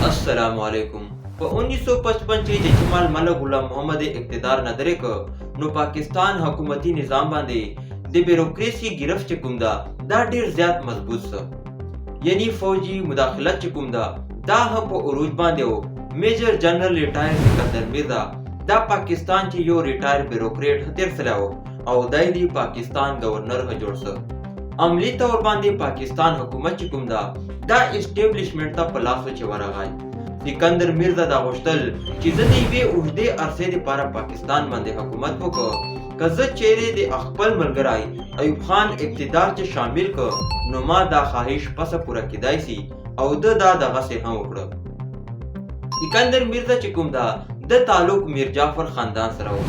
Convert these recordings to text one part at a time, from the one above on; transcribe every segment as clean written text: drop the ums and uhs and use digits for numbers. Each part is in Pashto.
अस्सलाम वालेकुम। په 1955 کې چې جمال ملک غلام محمد اقتدار نه درې ک نو پاکستان حکومتي نظام باندې د بیروکراسي گرفت چې کوم دا ډیر زیات مضبوط سه، یعنی فوجي مداخلت چې کوم دا هم په عروج باندې و. میجر جنرال ریټایر سکندر مرزا دا پاکستان چې یو ریټایر بیروکریټ هتیر سره او دای دی پاکستان گورنر ه جوړ سه. عملی طور باندې پاکستان حکومت چې کوم دا اسټابلیشمنت ته په لاس چې ورغای. سکندر مرزا دا غوښتل چې زه د یوې اوږدې عرصې دپاره پاکستان باندې حکومت وکړم، که زه چیرې د خپل ملګری ایوب خان اقتدار چې شامل کړ نو ما دا خواهش پسه پوره کیدای سي او ده دا دغسې هم وکړه. سکندر مرزا چې کوم د تعلق میر جعفر خاندان سره و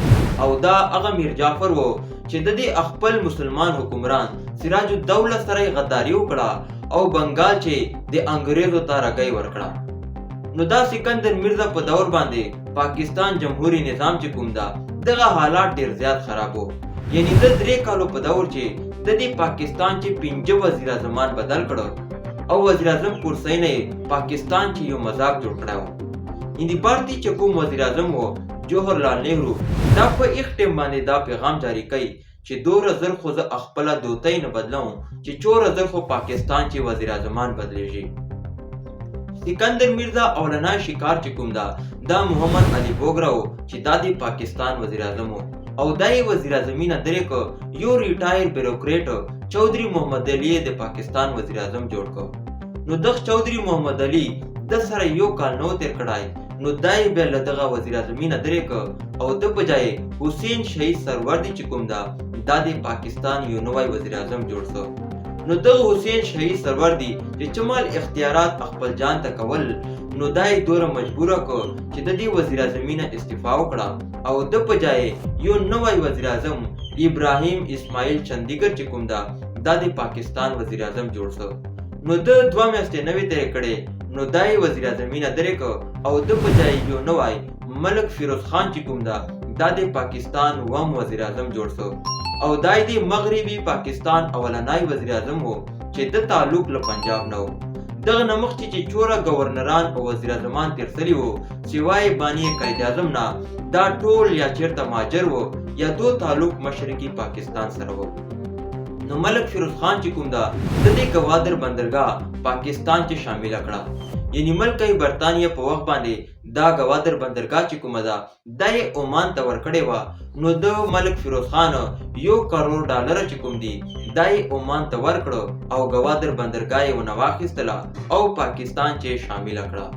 او دا هغه میر جعفر و چې د دې خپل مسلمان حکمران سراج الدوله سره غداري وکړه او بنګال چې د انګریزو ته رګی ورکړه. نو دا سکندر مرزا په دور باندې پاکستان جمهوری نظام چې کوم دغه حالات ډیر زیات خراب وو، یعنی د 3 کالو په دور چې د دې پاکستان چې 5 وزیر اعظمان بدل کړو او وزیر اعظم کرسۍ نه پاکستان چې یو مذاق جوړ کړو. هندي پارټي چې کوم وزیر اعظم وو جوهرلال نهرو دا په ایک ټیم باندې دا پیغام جاری کړي چې 2000 خو زه خپل دوتۍ نه بدلم چې 4000 خو پاکستان چې وزیر اعظمان بدلیږي. سکندر مرزا اولنای شکار چې کوم دا محمد علي بوګرا و چې دا د پاکستان وزیر اعظم او دای وزیر اعظمي نه درې کو یو ریټایر بیروکریټ چودھری محمد علي د پاکستان وزیر اعظم جوړ کو. نو دغه چودھری محمد علي د سره یو کال نو تیر کړای نو دای به له دغه وزیر اعظمي نه درې کو او د بجای حسین شهید سروردی چې کوم دا د پاکستان یو نوای وزیر اعظم جوړ سو. نو دغه حسین شهید سروردی چې چمال اختیارات خپل جان ته کول نو دای دوره مجبوره کو چې د دې وزیر اعظمي نه استعفا وکړه او د بجای یو نوای وزیر اعظم ابراهیم اسماعیل چندیګر چې کوم دا د پاکستان وزیر اعظم جوړ سو. نو د 2 میاشتې نوې تیرې کړې نو دای وزیر اعظمي نه درې کو او د بجای یو نوای ملک فیروز خان چې کوم دا د پاکستان وم وزیر اعظم جوړ سو او دای دی مغربي پاکستان اولنای وزیر اعظم وو چې د تعلق له پنجاب نه و. دغه نمخ چې چوره گورنران او وزیر اعظمان تیر سری وو سوای بانی قائد اعظم نه دا ټول یا چیرته ماجر وو یا دو تعلق مشرقي پاکستان سره وو. نو ملک فیروز خان چې کوم د دې گوادر بندرګاه پاکستان چې شامل کړه، یعنی ملکه برطانیه په وخت باندې دا گوادر بندرګاه چې کومه ده دای عمان ته ورکړې و. نو د ملک فیروز خان $1 کروڑ چې کوم دی دای عمان ته ورکړو او گوادر بندرګاه یې ونه واخیستله او پاکستان چې شامل کړه.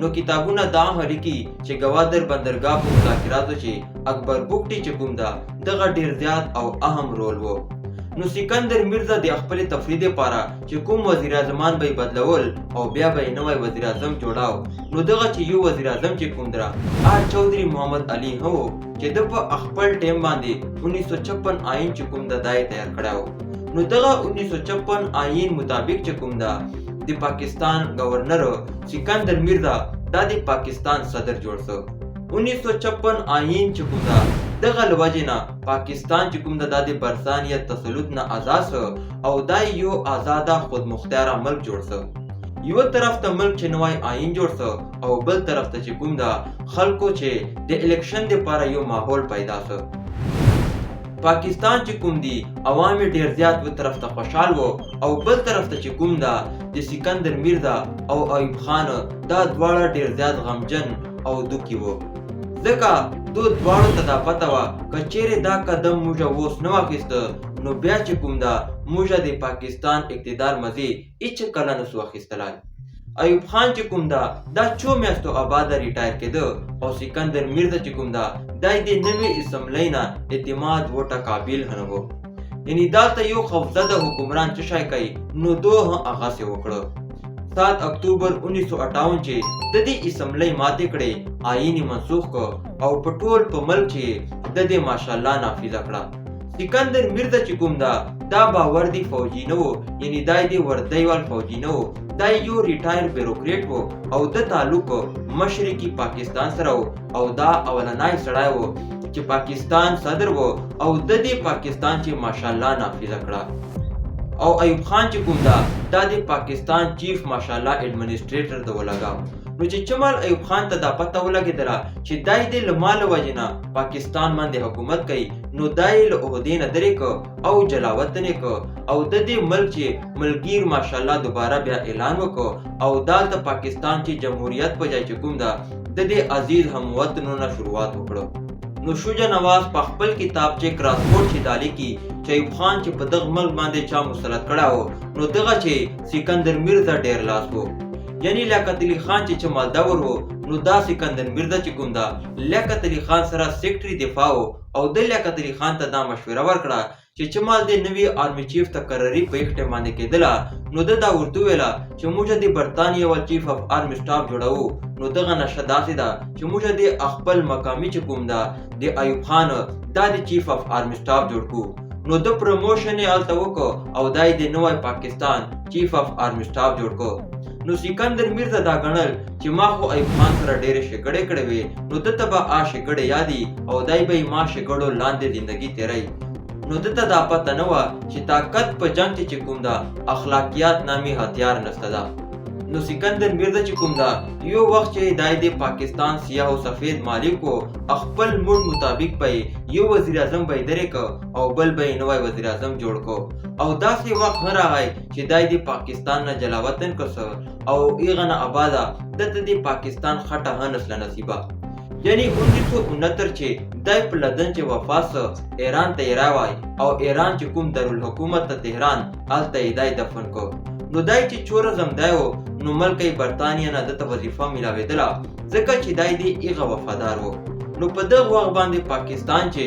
نو کتابونه دا هلیکي چې گوادر بندرګاه په مذاکراتو چې اکبر بوګټي چې کوم دغه ډیر زیات او اهم رول وو. نو سکندر مرزا د خپل تفریح لپاره چې کوم وزیر اعظمان به بدلول او بیا به نوې وزیر اعظم جوړاو نو دغه چې یو وزیر اعظم چې کوم چودھری محمد علي هو چې د په خپل ټیم باندې 1956 آئین چې کوم دای تیار کړو. نو دغه 1956 آئین مطابق چې کوم د پاکستان گورنر سکندر مرزا د پاکستان صدر جوړ سو. 1956 آئین چې کوم دغه لوجنا پاکستان چې کوم د برطانیه تسلط نه آزاد او دای یو آزاده خود مختار ملک جوړ سو. یو طرف ته ملک چې نوای آئین جوړ سو او بل طرف ته چې کوم خلکو چې د الیکشن لپاره یو ماحول پیدا سو. پاکستان چې کوم دی عوام ډیر زیات و طرف ته خوشحال وو او بل طرف ته چې کوم د سکندر مرزا او ایوب خان دا دواړه ډیر زیات غمجن او دوکي وو، ځکه دو دواړو ته دا پته وه که چیرې دا قدم موږ اوس نه واخیسته نو بیا چې کوم موږ د پاکستان اقتدار مزې هیڅ کله نسو اخیستلی. ایوب خان چې کوم دا 4 میاشتو آباده ریټایر کېده او سکندر مرزا چې کوم دای د نوې اسمبلۍ نه اعتماد وټه قابل هم و، یعنی دا ته یو خوفزده حکمران څه شی کوي نو دو هم هغسې وکړه. 7 اکتوبر 1958 چې د دې اسمبلۍ ماتې کړې آئین منسوخ کړ او په ټول په ملک چې د دې ماشاءالله نافذه کړه. سکندر مرزا چې کوم دا باوردی فوجي نه و، یعنی دای دی وردیوال فوجي نه و، دای یو ریټایر بیروکریټ و او د تعلق مشرقي پاکستان سره و او دا اولنای سړی و چې پاکستان صدر و او د دې پاکستان چې ماشاءالله نافذه کړه. او ایوب خان چې کوم دا د پاکستان چیف ماشاءالله ایڈمنسټریټر ته ولګاو. نو چې چمال ایوب خان ته دا پته ولګېدله چې دای د له ماله وجې نه پاکستان باندې حکومت کوي، نو دای له عهدې نه درې که او جلاوطن یې که او د دې ملک چې ملګیر ماشاءالله دوباره بیا اعلان وکړ او دالته پاکستان چې جمهوریت په ځای چې کوم دا د دې عزیز هموطنو نه شروعات وکړو. نو شجاع نواز په خپل کتاب چې کراسفورد چې دا لیکي چې ایوب خان چې په دغه ملک باندې چا مسلط کړی و، نو دغه چې سکندر میرزا ډېر لاس و. یعنی لیاقت علي خان چې مالدار و، نو دا سکندر میرزا چې کوم دا لیاقت علي خان سره سیکټري دفاع و او د لیاقت علي خان ته دا مشوره ورکړه چې چمال د نوي آرمي چیف تقرري په یو ټیم باندې کېدله، نو ده دا ورته وویله چې موږ د برطانیې ول چیف اف آرمي سټاف جوړوو. نو دغه نشه داسې ده چې موږ د خپل مقامي چې کوم دا د ایوب خان دا د چیف اف آرمي سټاف جوړ کړو. نو د پروموشن یې هلته وکړو او دا یې د نوی پاکستان چیف اف آرمي سټاف جوړ کړو. نو سکندر میرزا دا ګڼل چې ما خو ایوب خان سره ډېرې شګړې کړې وې، نو دته به شګړې یادي او دای به یې ما شګړو لاندې زندګي تېروي. نو دته دا پته نه وه چې طاقت په جنګ کې چې کوم دا اخلاقیات نامي هتیار نشته ده. نو سکندر میرزا چې کوم دا یو وخت چې دای د پاکستان سیاه او سفید مالک و، خپل موډ مطابق به یو وزیر اعظم به یې درې که او بل به یې نوی وزیر اعظم جوړ کو. او داسې وخت نه راغی چې دای د پاکستان نه جلاوطن کسه او ایغه نه آباده دته د پاکستان خټه ها نسله نصیبه. یعنی 1969 چې دای په لندن چې وفات ایران ته یې راوای او ایران چې کوم دارالحکومت ته تهران هلته یې دای دفن کو. نو دای چې چوره زمدای و، نو ملکه برطانیه نه دته وظیفه میلاوېدله ځکه چې دای د ایغه وفادار و. نو په دغه وخت باندې پاکستان چې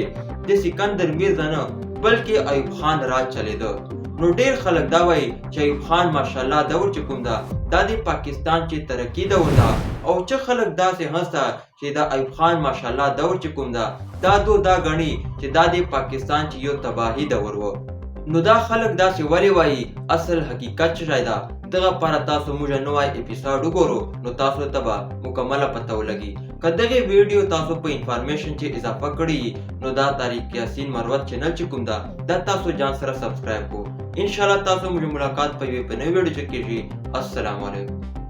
د سکندر میرزا نه بلکې ایوب خان راج چلیده. نو ډیر خلک دا وایي چې ایوب خان ماشاءالله دور چې کوم دا د پاکستان چې ترقی دور ده، او چې خلک داسې هسته چې دا ایوب خان ماشاءالله دور چې کوم دا دا غني چې دا د پاکستان چې یو تباهي دور و. نو دا خلک داسې ولې وایي؟ اصل حقیقت چې شاید دغه لپاره تاسو موږ نوی اپیسوډ وګورو، نو تاسو ته به مکمله پته ولګي. که دغه ویډیو تاسو په انفارمیشن چې اضافه کړي، نو دا طارق یاسین مروت چینل چې کوم دا تاسو ځان سره سبسکرایب کو. انشاءالله تاسو موږ ملاقات په یوې په نوې ویډیو کې کېږي. السلام علیکم.